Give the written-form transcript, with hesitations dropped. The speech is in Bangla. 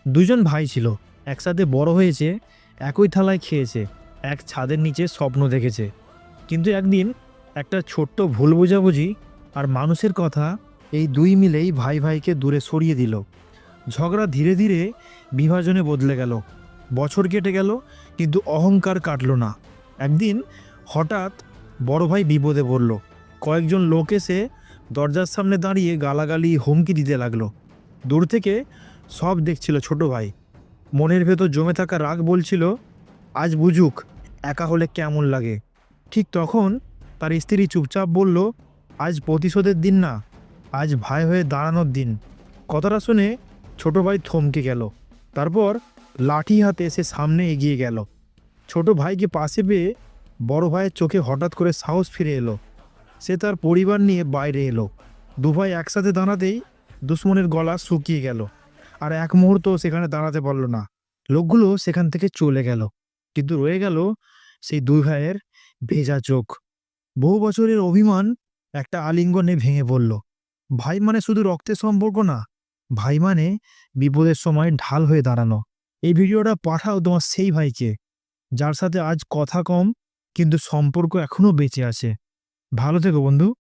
দুজন ভাই ছিল, একসাথে বড় হয়েছে, একই থালায় খেয়েছে, এক ছাদের নিচে স্বপ্ন দেখেছে। কিন্তু একদিন একটা ছোট্ট ভুল বোঝাবুঝি আর মানুষের কথা, এই দুই মিলেই ভাই ভাইকে দূরে সরিয়ে দিল। ঝগড়া ধীরে ধীরে বিভাজনে বদলে গেল। বছর কেটে গেল, কিন্তু অহংকার কাটলো না। একদিন হঠাৎ বড় ভাই বিপদে পড়ল। কয়েকজন লোক এসে দরজার সামনে দাঁড়িয়ে গালাগালি হুমকি দিতে লাগলো। দূর থেকে সব দেখছিল ছোট ভাই। মনের ভেতর জমে থাকা রাগ বলছিল, আজ বুঝুক একা হলে কেমন লাগে। ঠিক তখন তার স্ত্রী চুপচাপ বলল, আজ প্রতিশোধের দিন না, আজ ভাই হয়ে দাঁড়ানোর দিন। কথাটা শুনে ছোট ভাই থমকে গেল। তারপর লাঠি হাতে সে সামনে এগিয়ে গেল। ছোট ভাইকে পাশে পেয়ে বড় ভাইয়ের চোখে হঠাৎ করে সাহস ফিরে এলো। সে তার পরিবার নিয়ে বাইরে এলো। দু ভাই একসাথে দাঁড়াতেই দুশ্মনের গলা শুকিয়ে গেল। আর এক মুহূর্ত সেখানে দাঁড়াতে পারল না। লোকগুলো সেখান থেকে চলে গেল, কিন্তু রয়ে গেল সেই দুই ভাইয়ের ভেজা চোখ। বহু বছরের অভিমান একটা আলিঙ্গনে ভেঙে পড়ল। ভাই মানে শুধু রক্তের সম্পর্ক না, ভাই মানে বিপদের সময় ঢাল হয়ে দাঁড়ানো। এই ভিডিওটা পাঠাও তোমার সেই ভাইকে, যার সাথে আজ কথা কম কিন্তু সম্পর্ক এখনো বেঁচে আছে। ভালো থেকো বন্ধু।